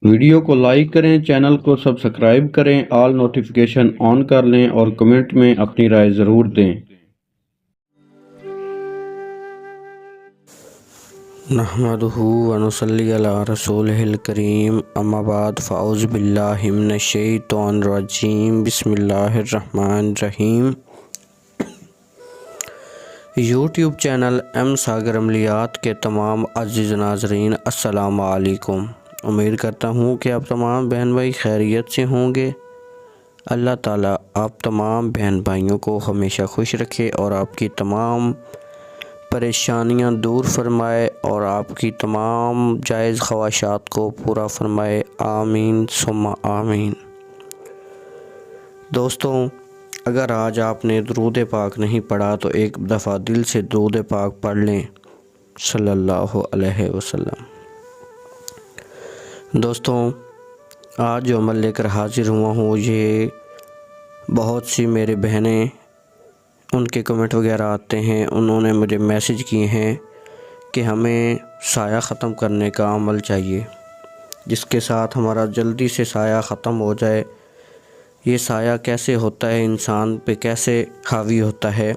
Video को like करें, channel को सब्सक्राइब करें, ऑल नोटिफिकेशन ऑन कर लें और कमेंट में अपनी राय ज़रूर दें। नहमदुहु व नुसल्ली अला रसूलिहिल करीम, अम्मा बाद, फ़ाउज़ु बिल्लाहि मिनश शैतानिर रजीम, बिस्मिल्लाहिर रहमानिर रहीम। यूट्यूब चैनल एम सागर अमलियात के तमाम अज़ीज़ नाज़रीन, अस्सलामु अलैकुम। उम्मीद करता हूँ कि आप तमाम बहन भाई खैरियत से होंगे। अल्लाह ताला आप तमाम बहन भाइयों को हमेशा खुश रखे और आपकी तमाम परेशानियां दूर फरमाए और आपकी तमाम जायज़ ख्वाहिशात को पूरा फरमाए। आमीन सुम्मा आमीन। दोस्तों, अगर आज आपने दुरूद पाक नहीं पढ़ा तो एक दफ़ा दिल से दुरूद पाक पढ़ लें सल्लल्लाहु अलैहि वसल्लम। दोस्तों, आज जो अमल लेकर हाज़िर हुआ हूँ, ये बहुत सी मेरी बहनें, उनके कमेंट वगैरह आते हैं, उन्होंने मुझे मैसेज किए हैं कि हमें साया ख़त्म करने का अमल चाहिए जिसके साथ हमारा जल्दी से साया ख़त्म हो जाए। ये साया कैसे होता है, इंसान पे कैसे हावी होता है,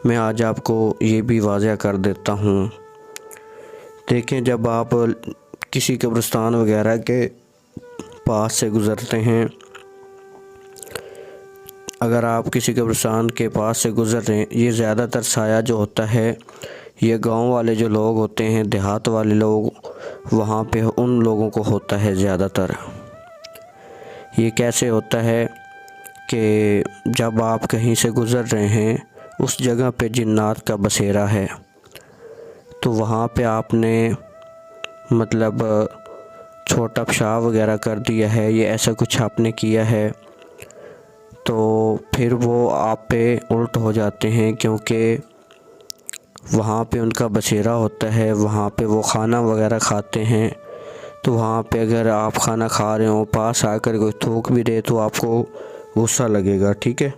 मैं आज आपको ये भी वाज़ह कर देता हूँ। देखें, जब आप किसी कब्रिस्तान वगैरह के पास से गुज़रते हैं, अगर आप किसी कब्रिस्तान के पास से गुज़र रहे हैं, ये ज़्यादातर साया जो होता है, ये गांव वाले जो लोग होते हैं, देहात वाले लोग, वहाँ पे उन लोगों को होता है ज़्यादातर। ये कैसे होता है कि जब आप कहीं से गुज़र रहे हैं, उस जगह पे जिन्नात का बसेरा है, तो वहाँ पे आपने मतलब छोटा पेशाब वगैरह कर दिया है, ये ऐसा कुछ आपने किया है, तो फिर वो आप पे उल्ट हो जाते हैं, क्योंकि वहाँ पे उनका बसेरा होता है, वहाँ पे वो खाना वगैरह खाते हैं। तो वहाँ पे अगर आप खाना खा रहे हो, पास आकर कोई थूक भी दे तो आपको गुस्सा लगेगा, ठीक है।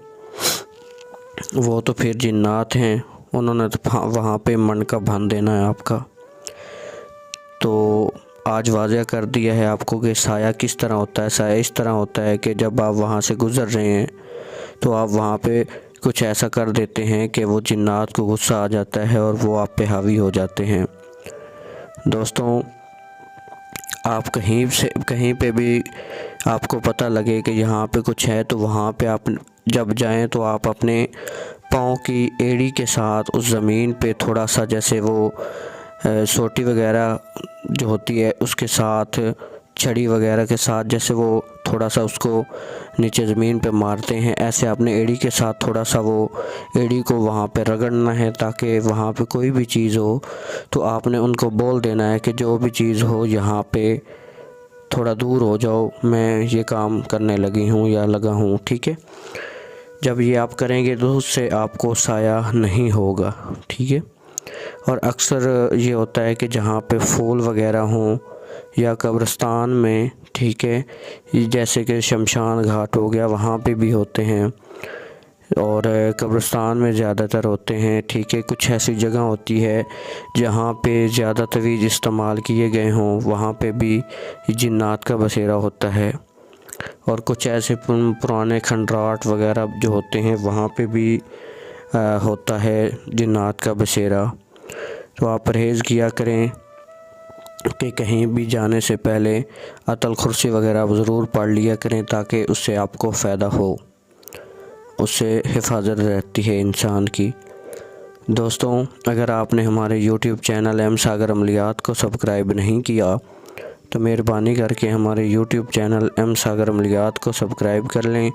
वो तो फिर जिन्नात हैं, उन्होंने तो वहाँ पे मन का भन देना है आपका। तो आज वाज़ह कर दिया है आपको कि साया किस तरह होता है। साया इस तरह होता है कि जब आप वहाँ से गुज़र रहे हैं तो आप वहाँ पे कुछ ऐसा कर देते हैं कि वो जिन्नात को गुस्सा आ जाता है और वो आप पे हावी हो जाते हैं। दोस्तों, आप कहीं पे भी आपको पता लगे कि यहाँ पे कुछ है, तो वहाँ पे आप जब जाएं तो आप अपने पाँव की एड़ी के साथ उस ज़मीन पे थोड़ा सा, जैसे वो सोटी वगैरह जो होती है उसके साथ, छड़ी वगैरह के साथ, जैसे वो थोड़ा सा उसको नीचे ज़मीन पे मारते हैं, ऐसे आपने एड़ी के साथ थोड़ा सा वो एड़ी को वहाँ पे रगड़ना है, ताकि वहाँ पे कोई भी चीज़ हो तो आपने उनको बोल देना है कि जो भी चीज़ हो यहाँ पे थोड़ा दूर हो जाओ, मैं ये काम करने लगी हूँ या लगा हूँ, ठीक है। जब ये आप करेंगे तो उससे आपको साया नहीं होगा, ठीक है। और अक्सर ये होता है कि जहाँ पे फूल वगैरह हों या कब्रिस्तान में, ठीक है, जैसे कि शमशान घाट हो गया, वहाँ पे भी होते हैं और कब्रिस्तान में ज़्यादातर होते हैं, ठीक है। कुछ ऐसी जगह होती है जहाँ पे ज़्यादा तवीज़ इस्तेमाल किए गए हों, वहाँ पे भी जिन्नात का बसेरा होता है। और कुछ ऐसे पुराने खंडराट वगैरह जो होते हैं, वहाँ पे भी होता है जिन्नात का बसेरा। तो आप परहेज़ किया करें कि कहीं भी जाने से पहले अतल कुर्सी वगैरह ज़रूर पढ़ लिया करें, ताकि उससे आपको फ़ायदा हो, उससे हिफाजत रहती है इंसान की। दोस्तों, अगर आपने हमारे YouTube चैनल एम सागर अमलियात को सब्सक्राइब नहीं किया तो मेहरबानी करके हमारे YouTube चैनल एम सागर अमलियात को सब्सक्राइब कर लें,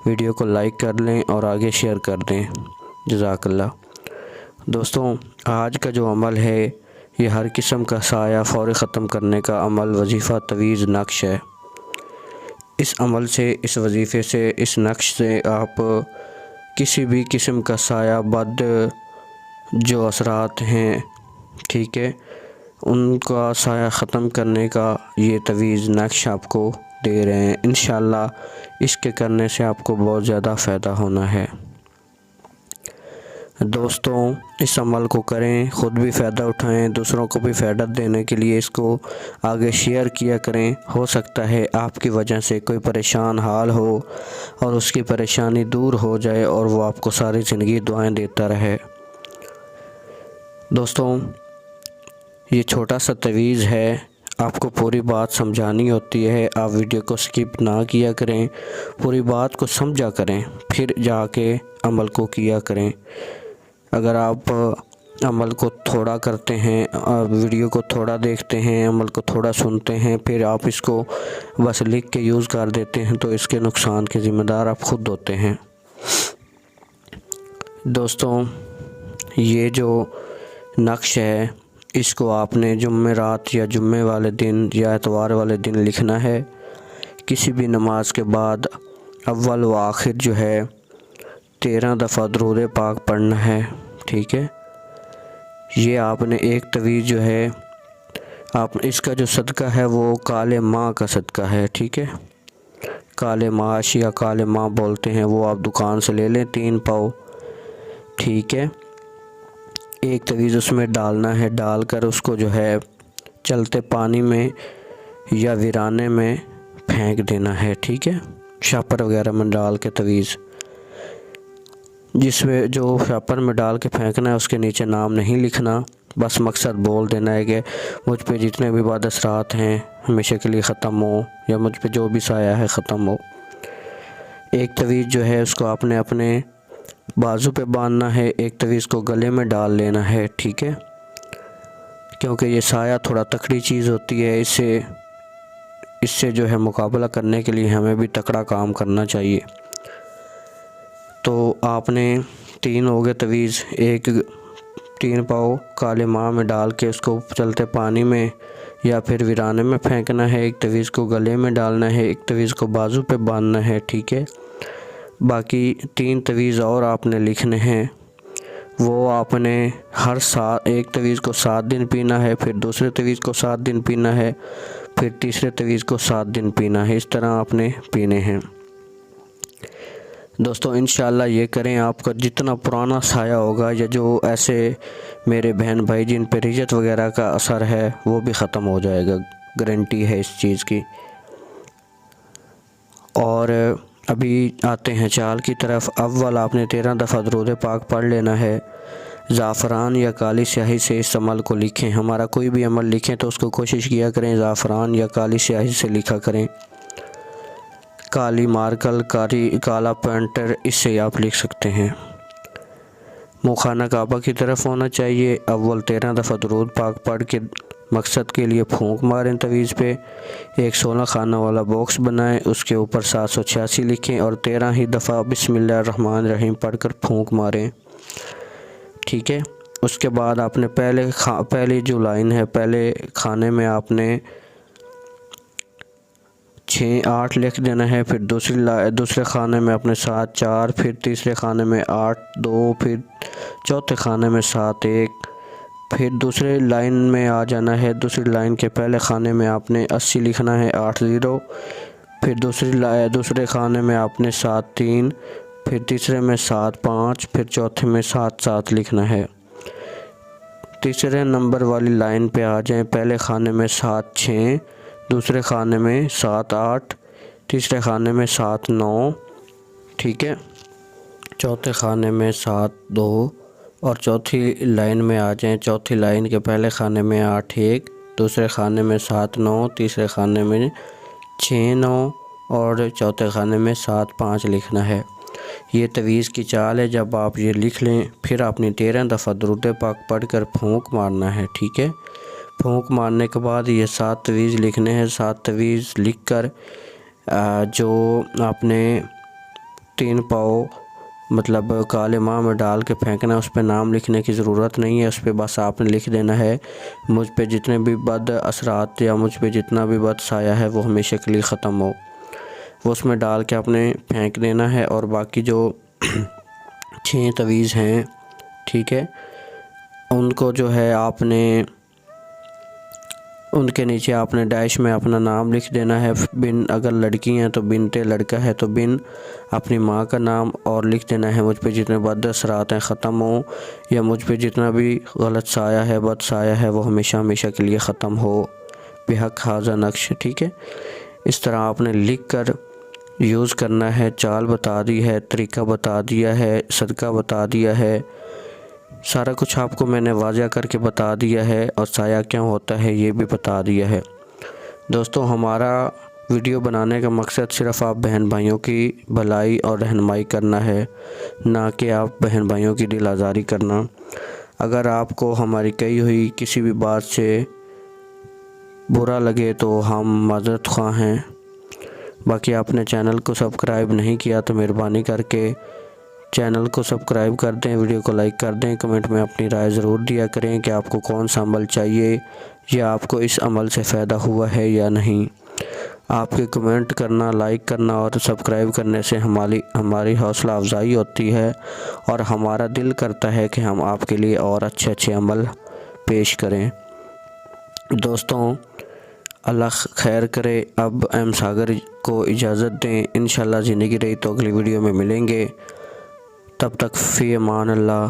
वीडियो को लाइक कर लें और आगे शेयर कर दें। जज़ाकल्लाह। दोस्तों, आज का जो अमल है, ये हर किस्म का साया फ़ौरी ख़त्म करने का अमल, वजीफ़ा, तवीज़, नक्श है। इस अमल से, इस वजीफ़े से, इस नक्श से आप किसी भी किस्म का साया, बद जो असरात हैं, ठीक है, उनका साया ख़त्म करने का ये तवीज़ नक्श आपको दे रहे हैं। इंशाअल्लाह इसके करने से आपको बहुत ज़्यादा फ़ायदा होना है। दोस्तों, इस अमल को करें, ख़ुद भी फ़ायदा उठाएं, दूसरों को भी फ़ायदा देने के लिए इसको आगे शेयर किया करें। हो सकता है आपकी वजह से कोई परेशान हाल हो और उसकी परेशानी दूर हो जाए और वो आपको सारी ज़िंदगी दुआएं देता रहे। दोस्तों, ये छोटा सा तवीज़ है, आपको पूरी बात समझानी होती है। आप वीडियो को स्किप ना किया करें, पूरी बात को समझा करें, फिर जाके अमल को किया करें। अगर आप अमल को थोड़ा करते हैं, वीडियो को थोड़ा देखते हैं, अमल को थोड़ा सुनते हैं, फिर आप इसको बस लिख के यूज़ कर देते हैं, तो इसके नुकसान के ज़िम्मेदार आप खुद होते हैं। दोस्तों, ये जो नक्श है, इसको आपने जुम्मेरात या जुम्मे वाले दिन या इतवार वाले दिन लिखना है। किसी भी नमाज के बाद अव्वल व आखिर जो है 13 दफ़ा दुरूद पाक पढ़ना है। ठीक है, ये आपने एक तवीज़ जो है, आप इसका जो सदका है वो काले माँ का सदका है। ठीक है, काले माश या काले माँ बोलते हैं, वो आप दुकान से ले लें 3 पाव। ठीक है, एक तवीज़ उसमें डालना है, डालकर उसको जो है चलते पानी में या वीराने में फेंक देना है। ठीक है, शापर वगैरह में डाल के तवीज़, जिसमें जो शापर में डाल के फेंकना है उसके नीचे नाम नहीं लिखना, बस मकसद बोल देना है कि मुझ पे जितने भी बद असरात हैं हमेशा के लिए ख़त्म हो, या मुझ पे जो भी साया है ख़त्म हो। एक तवीज़ जो है उसको आपने अपने बाजू पे बांधना है, एक तवीज़ को गले में डाल लेना है। ठीक है, क्योंकि ये साया थोड़ा तकड़ी चीज़ होती है, इससे जो है मुकाबला करने के लिए हमें भी तकड़ा काम करना चाहिए। तो आपने 3 हो गए तवीज़, एक 3 पाव काले माँ में डाल के उसको चलते पानी में या फिर वीराने में फेंकना है, एक तवीज़ को गले में डालना है, एक तवीज़ को बाजू पे बांधना है। ठीक है, बाकी 3 तवीज़ और आपने लिखने हैं, वो आपने हर साल एक तवीज़ को 7 दिन पीना है, फिर दूसरे तवीज़ को 7 दिन पीना है, फिर तीसरे तवीज़ को 7 दिन पीना है। इस तरह आपने पीने हैं। दोस्तों, इंशाल्लाह ये करें, आपका जितना पुराना साया होगा या जो ऐसे मेरे बहन भाई जिन पे रिजत वगैरह का असर है वो भी ख़त्म हो जाएगा, गारंटी है इस चीज़ की। और अभी आते हैं चाल की तरफ। अव्वल आपने 13 दफ़ा दुरूद पाक पढ़ लेना है। ज़ाफ़रान या काली स्याही से इस अमल को लिखें। हमारा कोई भी अमल लिखें तो उसको कोशिश किया करें ज़ाफ़रान या काली स्याही से लिखा करें। काली मार्कर, काला पेंटर, इससे आप लिख सकते हैं। मुखाना काबा की तरफ होना चाहिए। अव्वल 13 दफ़ा दुरूद पाक पढ़ के मकसद के लिए फूंक मारें तवीज़ पे। एक 16 खाना वाला बॉक्स बनाएं, उसके ऊपर 786 लिखें और 13 ही दफ़ा बिस्मिल्लाहिर्रहमानिर्रहीम पढ़कर फूंक मारें। ठीक है, उसके बाद आपने पहली जो लाइन है, पहले खाने में आपने 6-8 लिख देना है, फिर दूसरे खाने में अपने 7-4, फिर तीसरे खाने में 8-2, फिर चौथे खाने में 7-1, फिर दूसरे लाइन में आ जाना है। दूसरी लाइन के पहले खाने में आपने 80 लिखना है, 80, फिर दूसरे खाने में आपने 7-3, फिर तीसरे में 7-5, फिर चौथे में 7-7 लिखना है। तीसरे नंबर वाली लाइन पे आ जाएं। पहले खाने में 7-6, दूसरे खाने में 7-8, तीसरे खाने में 7-9। ठीक है, चौथे खाने में 7-2 और चौथी लाइन में आ जाएं। चौथी लाइन के पहले खाने में 8-1, दूसरे खाने में 7-9, तीसरे खाने में 6-9 और चौथे खाने में 7-5 लिखना है। ये तवीज़ की चाल है। जब आप ये लिख लें, फिर आपने 13 दफ़ा दुरूद पाक पढ़कर फूंक मारना है। ठीक है, फूंक मारने के बाद ये 7 तवीज़ लिखने हैं। 7 तवीज़ लिख कर जो आपने 3 पाव मतलब काले माँ में डाल के फेंकना, उस पर नाम लिखने की ज़रूरत नहीं है। उस पर बस आपने लिख देना है मुझ पे जितने भी बद असरात या मुझ पे जितना भी बद साया है वो हमेशा के लिए ख़त्म हो, वो उसमें डाल के आपने फेंक देना है। और बाकी जो 6 तवीज़ हैं, ठीक है, उनको जो है आपने उनके नीचे आपने डैश में अपना नाम लिख देना है। बिन अगर लड़की हैं तो बिनते, लड़का है तो बिन, अपनी माँ का नाम, और लिख देना है मुझ पे जितने बद असरात हैं ख़त्म हो, या मुझ पे जितना भी गलत साया है, बद साया है, वो हमेशा हमेशा के लिए ख़त्म हो बेहक हाज़ा नक्श। ठीक है, इस तरह आपने लिख कर यूज़ करना है। चाल बता दी है, तरीका बता दिया है, सदका बता दिया है, सारा कुछ आपको मैंने वाज़ह करके बता दिया है, और साया क्या होता है ये भी बता दिया है। दोस्तों, हमारा वीडियो बनाने का मकसद सिर्फ़ आप बहन भाइयों की भलाई और रहनुमाई करना है, ना कि आप बहन भाइयों की दिल आज़ारी करना। अगर आपको हमारी कही हुई किसी भी बात से बुरा लगे तो हम माज़रत ख़्वाह हैं। बाकी आपने चैनल को सब्सक्राइब नहीं किया तो मेहरबानी करके चैनल को सब्सक्राइब कर दें, वीडियो को लाइक कर दें, कमेंट में अपनी राय ज़रूर दिया करें कि आपको कौन सा अमल चाहिए या आपको इस अमल से फ़ायदा हुआ है या नहीं। आपके कमेंट करना, लाइक करना और सब्सक्राइब करने से हमारी हौसला अफजाई होती है और हमारा दिल करता है कि हम आपके लिए और अच्छे अच्छे अमल पेश करें। दोस्तों, अल्लाह खैर करे। अब एम सागर को इजाज़त दें। इंशाल्लाह ज़िंदगी रही तो अगली वीडियो में मिलेंगे। तब तक फ़ी अमान अल्लाह,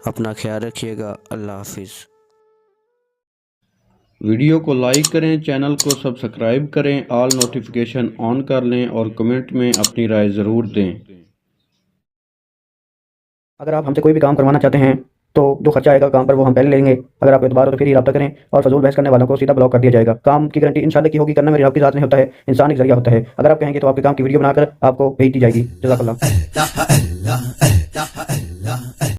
अपना ख्याल रखिएगा। अल्लाह हाफिज़। वीडियो को लाइक करें, चैनल को सब्सक्राइब करें, ऑल नोटिफिकेशन ऑन कर लें और कमेंट में अपनी राय ज़रूर दें। अगर आप हमसे कोई भी काम करवाना चाहते हैं तो जो खर्चा आएगा काम पर वो हम पहले लेंगे। अगर आपको एतबार हो तो फिर ही रब्ता करें, और फजूल बहस करने वालों को सीधा ब्लॉक कर दिया जाएगा। काम की गारंटी इंशाल्लाह की होगी। करना मेरे आपकी ज़ात नहीं होता है, इंसान एक जरिया होता है। अगर आप कहेंगे तो आपके काम की वीडियो बनाकर आपको भेज दी जाएगी। जज़ाकल्लाह।